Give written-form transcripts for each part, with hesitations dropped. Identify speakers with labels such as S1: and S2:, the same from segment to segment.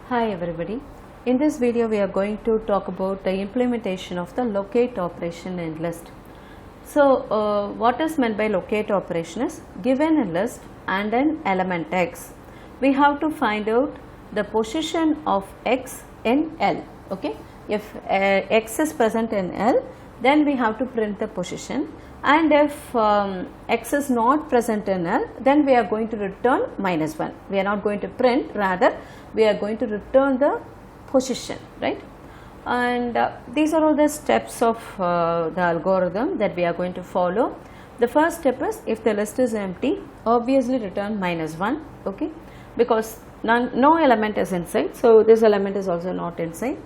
S1: Hi everybody. In this video we are going to talk about the implementation of the locate operation in list. So what is meant by locate operation is, given a list and an element x, we have to find out the position of x in L. Okay, if x is present in L, then we have to print the position, and if x is not present in L, then we are going to return -1. We are not going to print, rather we are going to return the position, right? And these are all the steps of the algorithm that we are going to follow. The first step is, if the list is empty, obviously return -1, okay, because no element is inside, so this element is also not inside.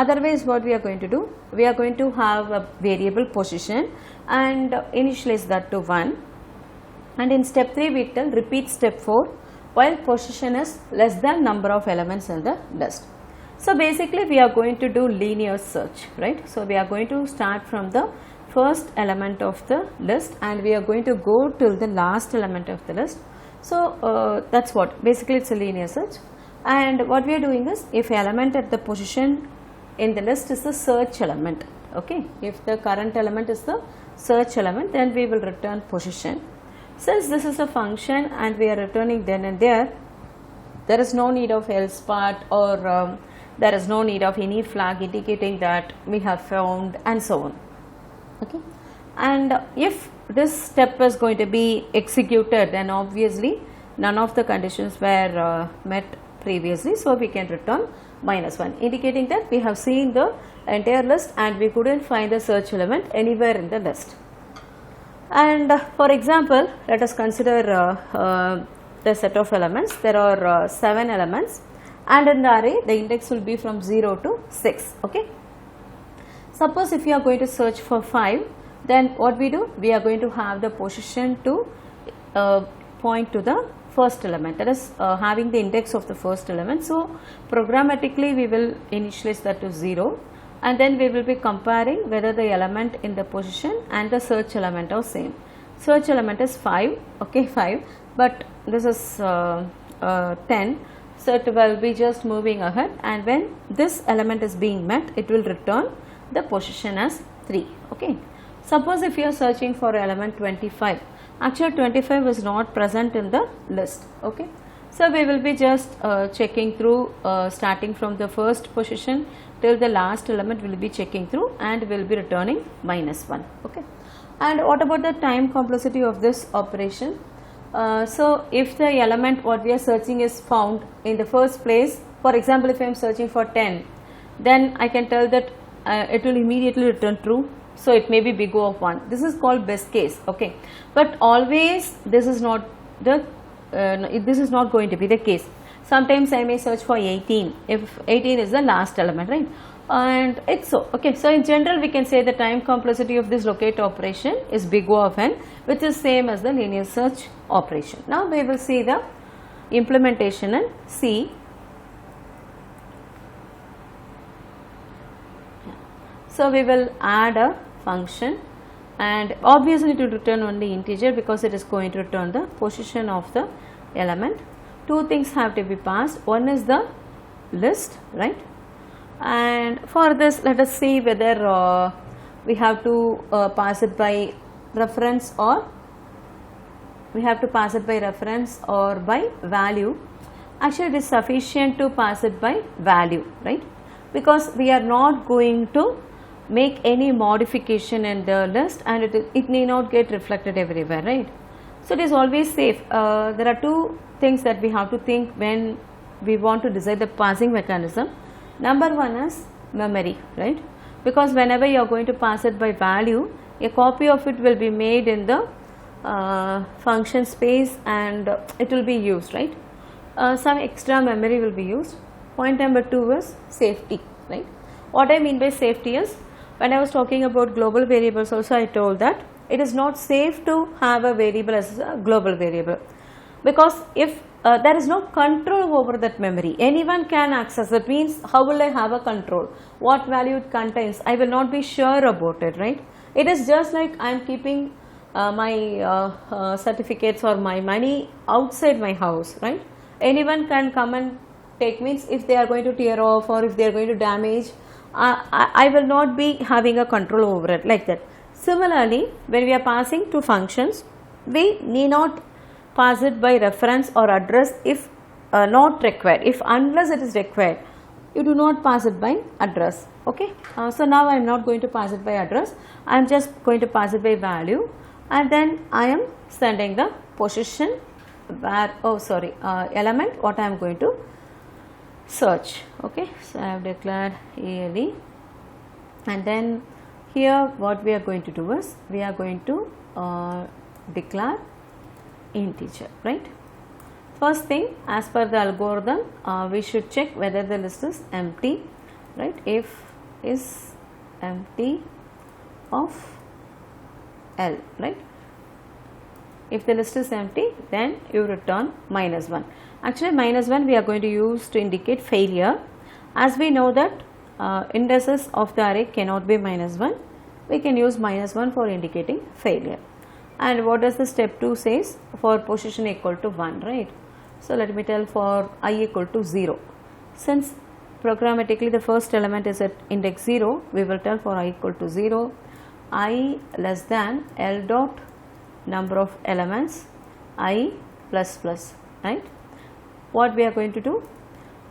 S1: Otherwise what we are going to do, we are going to have a variable position and initialize that to 1, and in step 3 we tell repeat step 4 while position is less than number of elements in the list. So basically we are going to do linear search, right? So we are going to start from the first element of the list and we are going to go till the last element of the list. So that's what basically it's a linear search. And what we are doing is, if element at the position in the list is the search element, okay, if the current element is the search element, then we will return position. Since this is a function and we are returning then and there is no need of else part, or there is no need of any flag indicating that we have found, and so on, okay. And if this step is going to be executed, then obviously none of the conditions were met previously, so we can return -1, indicating that we have seen the entire list and we couldn't find the search element anywhere in the list. And for example, let us consider the set of elements. There are 7 elements, and in the array the index will be from 0 to 6, okay. Suppose if you are going to search for 5, then what we do, we are going to have the position to point to the first element, that is having the index of the first element. So programmatically we will initialize that to 0, and then we will be comparing whether the element in the position and the search element are same. Search element is 5, okay, 5, but this is 10, so it will be just moving ahead, and when this element is being met, it will return the position as 3, okay. Suppose if you are searching for element 25, actually 25 is not present in the list, okay. So we will be just checking through, starting from the first position till the last element, will be checking through and will be returning -1, okay. And what about the time complexity of this operation? So if the element what we are searching is found in the first place, for example if I am searching for 10, then I can tell that it will immediately return true, so it may be big O of 1. This is called best case, okay, but always this is not the this is not going to be the case. Sometimes I may search for 18 if 18 is the last element, right, and it's so, okay. So in general we can say the time complexity of this locate operation is big O of n, which is same as the linear search operation. Now we will see the implementation in C. So we will add a function, and obviously it will return only integer because it is going to return the position of the element. 2 things have to be passed. One is the list, right, and for this let us see whether we have to pass it by reference, or we have to pass it by reference or by value. Actually it is sufficient to pass it by value, right, because we are not going to make any modification in the list, and it may not get reflected everywhere, right. So it is always safe. There are 2 things that we have to think when we want to decide the passing mechanism. Number 1 is memory, right, because whenever you are going to pass it by value, a copy of it will be made in the function space and it will be used, right. Some extra memory will be used. Point number 2 is safety, right. What I mean by safety is, when I was talking about global variables also, I told that it is not safe to have a variable as a global variable, because if there is no control over that memory, anyone can access. That means how will I have a control? What value it contains, I will not be sure about it, right. It is just like I am keeping my certificates or my money outside my house, right. Anyone can come and take means if they are going to tear off or if they are going to damage, I will not be having a control over it like that. Similarly, when we are passing to functions, we need not pass it by reference or address if not required. If unless it is required, you do not pass it by address. Okay. So now I am not going to pass it by address. I am just going to pass it by value, and then I am sending the position where element what I am going to search. Okay. So I have declared ELE, and then here what we are going to do is we are going to declare integer, right. First thing, as per the algorithm, we should check whether the list is empty, right. If is empty of L, right. If the list is empty, then you return -1. Actually -1 we are going to use to indicate failure. As we know that indices of the array cannot be -1, we can use -1 for indicating failure. And what does the step 2 says? For position equal to 1, right. So let me tell for I equal to 0. Since programmatically the first element is at index 0, we will tell for I equal to 0, I less than L dot number of elements I plus plus, right. What we are going to do?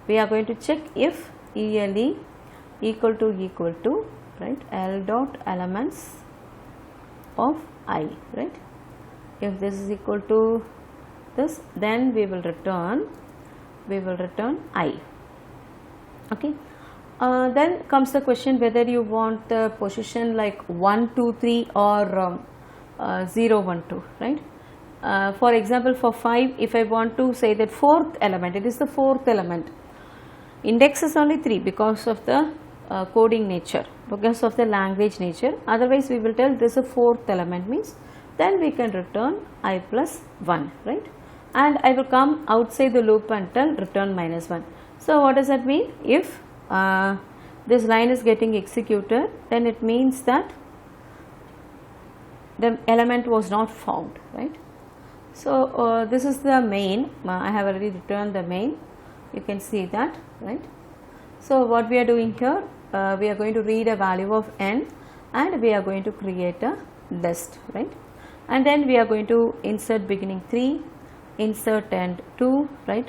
S1: We are going to check if ELE equal to right L dot elements of I, right. If this is equal to this, then we will return I. Okay. Then comes the question whether you want the position like 1, 2, 3 or 0, 1, 2, right. For example, for 5, if I want to say that fourth element, it is the fourth element. Index is only 3 because of the coding nature, because of the language nature. Otherwise, we will tell this is a fourth element, means then we can return I plus 1, right. And I will come outside the loop and tell return -1. So what does that mean? If this line is getting executed, then it means that the element was not found, right. So this is the main. I have already returned the main. You can see that, right. So what we are doing here, we are going to read a value of n, and we are going to create a list, right. And then we are going to insert beginning 3, insert end 2, right,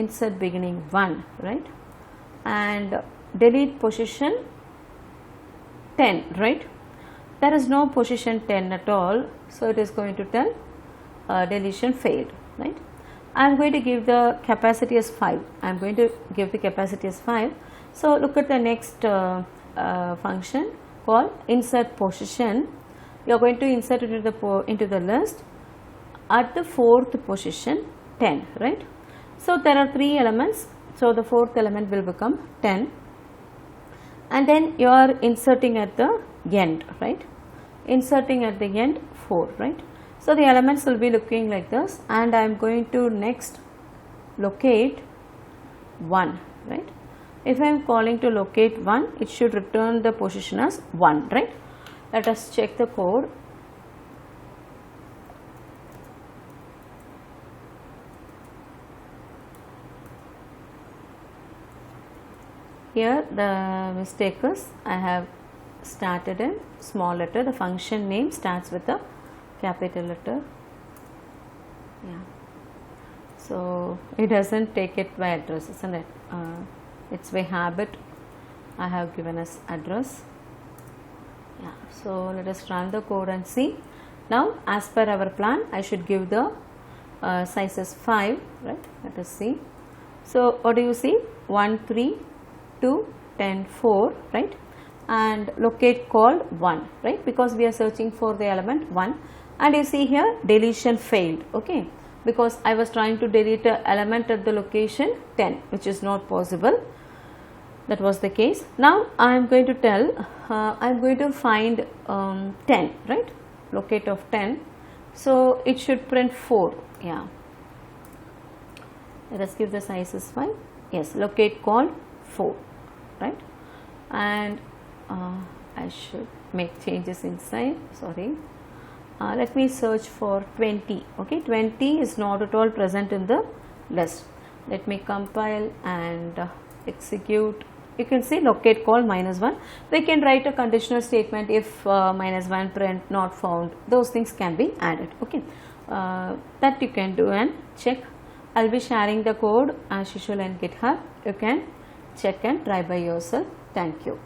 S1: insert beginning 1, right, and delete position 10, right. There is no position 10 at all, so it is going to tell deletion failed, right. I am going to give the capacity as 5. I am going to give the capacity as 5. So look at the next function called insert position. You are going to insert it into the list at the fourth position 10, right. So there are 3 elements, so the fourth element will become 10, and then you are inserting at the end, right, inserting at the end 4, right. So the elements will be looking like this, and I am going to next locate 1, right. If I am calling to locate 1, it should return the position as 1, right. Let us check the code. Here the mistake is I have started in small letter. The function name starts with a capital letter. Yeah. So it doesn't take it by address, isn't it? It's by habit. I have given as address. Yeah. So let us run the code and see. Now, as per our plan, I should give the size as 5, right? Let us see. So what do you see? 1, 3, 2, 10, 4, right? And locate called 1, right? Because we are searching for the element 1. And you see here deletion failed, okay, because I was trying to delete an element at the location 10, which is not possible. That was the case. Now I am going to tell, I am going to find 10, right, locate of 10. So it should print 4, yeah. Let us give the size as 5, yes, locate called 4, right. And I should make changes inside, sorry. Let me search for 20, okay, 20 is not at all present in the list. Let me compile and execute. You can see locate call -1. We can write a conditional statement if -1 print not found. Those things can be added. Okay, that you can do and check. I'll be sharing the code as usual in GitHub. You can check and try by yourself. Thank you.